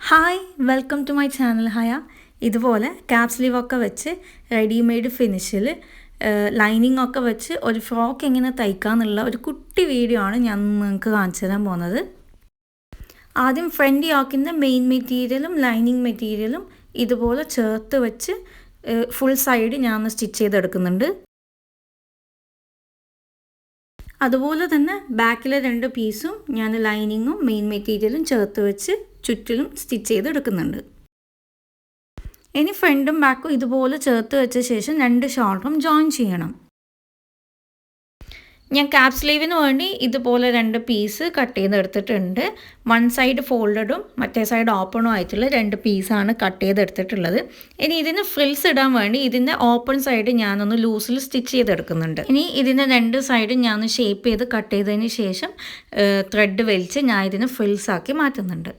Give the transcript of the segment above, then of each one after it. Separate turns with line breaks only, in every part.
Hi welcome to my channel ഹയ. ഇതുപോലെ cap sleeve ഒക്കെ വെച്ച് റെഡിമെയ്ഡ് ഫിനിഷിൽ ലൈനിങ് ഒക്കെ വെച്ച് ഒരു ഫ്രോക്ക് എങ്ങനെ തയ്ക്കാമെന്നുള്ള ഒരു കുട്ടി വീഡിയോ ആണ് ഞാൻ നിങ്ങൾക്ക് കാണിച്ചു തരാൻ പോകുന്നത്. ആദ്യം ഫ്രണ്ട് യോക്കിൻ്റെ മെയിൻ മെറ്റീരിയലും ലൈനിങ് മെറ്റീരിയലും ഇതുപോലെ ചേർത്ത് വെച്ച് ഫുൾ സൈഡ് ഞാൻ സ്റ്റിച്ച് ചെയ്തെടുക്കുന്നുണ്ട്. അതുപോലെ തന്നെ ബാക്കിലെ രണ്ട് പീസും ഞാൻ ലൈനിങ്ങും മെയിൻ മെറ്റീരിയലും ചേർത്ത് വെച്ച് ചുറ്റിലും സ്റ്റിച്ച് ചെയ്തെടുക്കുന്നുണ്ട്. ഇനി ഫ്രണ്ടും ബാക്കും ഇതുപോലെ ചേർത്ത് വെച്ച ശേഷം രണ്ട് ഷോൾഡറും ജോയിൻ ചെയ്യണം. ഞാൻ ക്യാപ് സ്ലീവിന് വേണ്ടി ഇതുപോലെ രണ്ട് പീസ് കട്ട് ചെയ്തെടുത്തിട്ടുണ്ട്. വൺ സൈഡ് ഫോൾഡഡും മറ്റേ സൈഡ് ഓപ്പണും ആയിട്ടുള്ള രണ്ട് പീസാണ് കട്ട് ചെയ്തെടുത്തിട്ടുള്ളത്. ഇനി ഇതിന് ഫ്രിൽസ് ഇടാൻ വേണ്ടി ഇതിൻ്റെ ഓപ്പൺ സൈഡ് ഞാനൊന്ന് ലൂസിൽ സ്റ്റിച്ച് ചെയ്തെടുക്കുന്നുണ്ട്. ഇനി ഇതിൻ്റെ രണ്ട് സൈഡും ഞാൻ ഷേപ്പ് ചെയ്ത് കട്ട് ചെയ്തതിന് ശേഷം ത്രെഡ് വലിച്ച് ഞാൻ ഇതിന് ഫ്രിൽസ് ആക്കി മാറ്റുന്നുണ്ട്.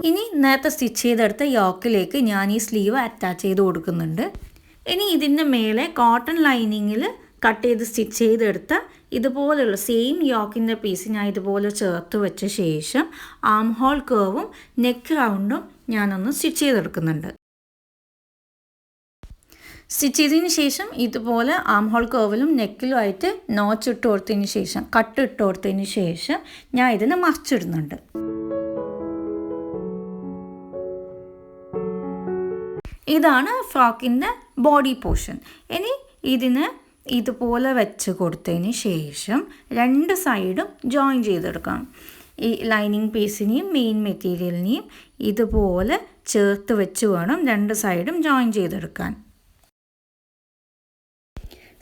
ഇനി നേരത്തെ സ്റ്റിച്ച് ചെയ്തെടുത്ത യോക്കിലേക്ക് ഞാൻ ഈ സ്ലീവ് അറ്റാച്ച് ചെയ്ത് കൊടുക്കുന്നുണ്ട്. ഇനി ഇതിൻ്റെ മേലെ കോട്ടൺ ലൈനിങ്ങിൽ കട്ട് ചെയ്ത് സ്റ്റിച്ച് ചെയ്തെടുത്ത ഇതുപോലെയുള്ള സെയിം യോക്കിൻ്റെ പീസ് ഞാൻ ഇതുപോലെ ചേർത്ത് വെച്ച ശേഷം ആം ഹോൾ കർവും നെക്ക് റൗണ്ടും ഞാനൊന്ന് സ്റ്റിച്ച് ചെയ്തെടുക്കുന്നുണ്ട്. സ്റ്റിച്ച് ചെയ്തതിന് ശേഷം ഇതുപോലെ ആം ഹോൾ കർവിലും നെക്കിലുമായിട്ട് നോച്ച് ഇട്ട് കൊടുത്തതിന് ശേഷം കട്ട് ഇട്ട് കൊടുത്തതിന് ശേഷം ഞാൻ ഇതിനെ മറിച്ചിടുന്നുണ്ട്. ഇതാണ് ഫ്രോക്കിൻ്റെ ബോഡി പോർഷൻ. ഇനി ഇതിന് ഇതുപോലെ വെച്ച് കൊടുത്തതിന് ശേഷം രണ്ട് സൈഡും ജോയിൻ ചെയ്തെടുക്കാം. ഈ ലൈനിങ് പീസിനെയും മെയിൻ മെറ്റീരിയലിനെയും ഇതുപോലെ ചേർത്ത് വെച്ച് വേണം രണ്ട് സൈഡും ജോയിൻ ചെയ്തെടുക്കാൻ.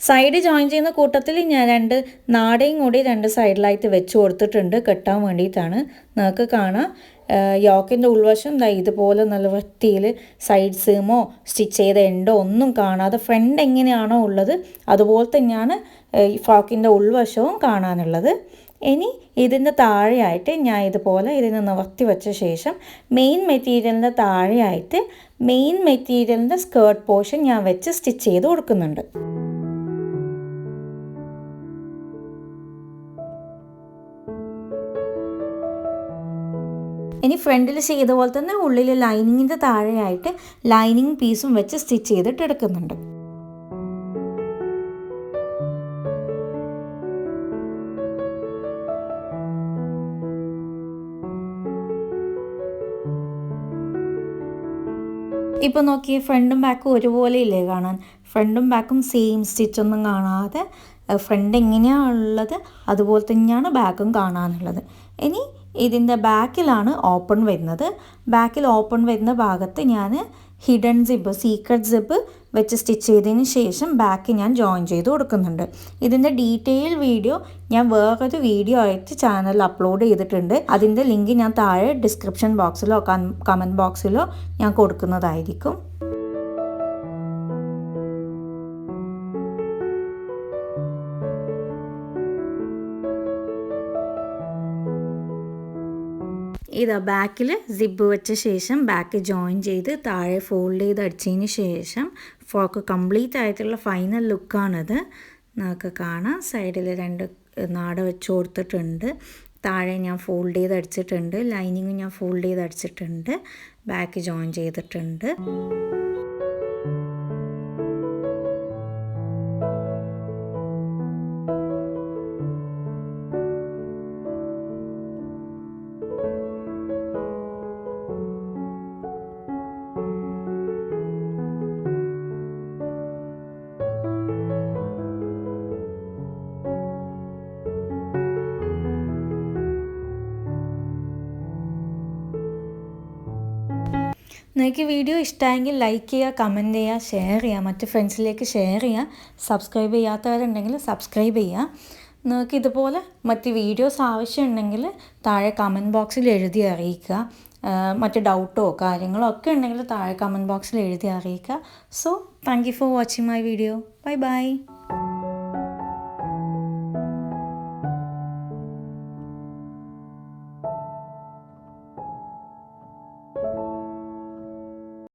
സൈഡ് ജോയിൻ ചെയ്യുന്ന കൂട്ടത്തിൽ ഞാൻ രണ്ട് നാടയും കൂടി രണ്ട് സൈഡിലായിട്ട് വെച്ച് കൊടുത്തിട്ടുണ്ട് കെട്ടാൻ വേണ്ടിയിട്ടാണ്. നിങ്ങൾക്ക് കാണാം യോക്കിൻ്റെ ഉൾവശം ഇതുപോലെ നല്ല വൃത്തിയിൽ സൈഡ് സീമോ സ്റ്റിച്ച് ചെയ്ത എൻഡോ ഒന്നും കാണാതെ ഫ്രണ്ട് എങ്ങനെയാണോ ഉള്ളത് അതുപോലെ തന്നെയാണ് ഫ്രോക്കിൻ്റെ ഉൾവശവും കാണാനുള്ളത്. ഇനി ഇതിൻ്റെ താഴെയായിട്ട് ഞാൻ ഇതുപോലെ ഇതിനെ നിവർത്തി വെച്ച ശേഷം മെയിൻ മെറ്റീരിയലിൻ്റെ താഴെയായിട്ട് മെയിൻ മെറ്റീരിയലിൻ്റെ സ്കേർട്ട് പോർഷൻ ഞാൻ വെച്ച് സ്റ്റിച്ച് ചെയ്ത് കൊടുക്കുന്നുണ്ട്. ഇനി ഫ്രണ്ടിൽ ചെയ്ത പോലെ തന്നെ ഉള്ളിൽ ലൈനിങ്ങിൻ്റെ താഴെയായിട്ട് ലൈനിങ് പീസും വെച്ച് സ്റ്റിച്ച് ചെയ്തിട്ട് എടുക്കുന്നുണ്ട്. ഇപ്പോൾ നോക്കി ഫ്രണ്ടും ബാക്കും ഒരുപോലെ ഇല്ലേ കാണാൻ. ഫ്രണ്ടും ബാക്കും സെയിം സ്റ്റിച്ചൊന്നും കാണാതെ ഫ്രണ്ട് എങ്ങനെയാണ് ഉള്ളത് അതുപോലെ തന്നെയാണ് ബാക്കും കാണാനുള്ളത്. ഇനി ഇതിൻ്റെ ബാക്കിലാണ് ഓപ്പൺ വരുന്നത്. ബാക്കിൽ ഓപ്പൺ വരുന്ന ഭാഗത്ത് ഞാൻ ഹിഡൻ സിബ് സീക്രട്ട് സിബ് വെച്ച് സ്റ്റിച്ച് ചെയ്തതിന് ശേഷം ബാക്ക് ഞാൻ ജോയിൻ ചെയ്ത് കൊടുക്കുന്നുണ്ട്. ഇതിൻ്റെ ഡീറ്റെയിൽ വീഡിയോ ഞാൻ വേറൊരു വീഡിയോ ആയിട്ട് ചാനലിൽ അപ്ലോഡ് ചെയ്തിട്ടുണ്ട്. അതിൻ്റെ ലിങ്ക് ഞാൻ താഴെ ഡിസ്ക്രിപ്ഷൻ ബോക്സിലോ കമൻറ്റ് ബോക്സിലോ ഞാൻ കൊടുക്കുന്നതായിരിക്കും. ഇതാ ബാക്കിൽ സിബ് വെച്ച ശേഷം ബാക്ക് ജോയിൻ ചെയ്ത് താഴെ ഫോൾഡ് ചെയ്ത് അടിച്ചതിന് ശേഷം ഫ്രോക്ക് കംപ്ലീറ്റ് ആയിട്ടുള്ള ഫൈനൽ ലുക്കാണിത്. നമുക്ക് കാണാം സൈഡിൽ രണ്ട് നാട വെച്ച് കൊടുത്തിട്ടുണ്ട്. താഴെ ഞാൻ ഫോൾഡ് ചെയ്ത് അടിച്ചിട്ടുണ്ട്. ലൈനിങ് ഞാൻ ഫോൾഡ് ചെയ്ത് അടിച്ചിട്ടുണ്ട്. ബാക്ക് ജോയിൻ ചെയ്തിട്ടുണ്ട്. നിങ്ങൾക്ക് വീഡിയോ ഇഷ്ടമായെങ്കിൽ ലൈക്ക് ചെയ്യുക, കമൻറ്റ് ചെയ്യുക, ഷെയർ ചെയ്യുക, മറ്റ് ഫ്രണ്ട്സിലേക്ക് ഷെയർ ചെയ്യുക. സബ്സ്ക്രൈബ് ചെയ്യാത്തവരുണ്ടെങ്കിൽ സബ്സ്ക്രൈബ് ചെയ്യുക. നിങ്ങൾക്ക് ഇതുപോലെ മറ്റ് വീഡിയോസ് ആവശ്യമുണ്ടെങ്കിൽ താഴെ കമൻറ്റ് ബോക്സിൽ എഴുതി അറിയിക്കുക. മറ്റ് ഡൗട്ടോ കാര്യങ്ങളോ ഒക്കെ ഉണ്ടെങ്കിൽ താഴെ കമൻറ്റ് ബോക്സിൽ എഴുതി അറിയിക്കുക. So thank you for watching my video. Bye bye.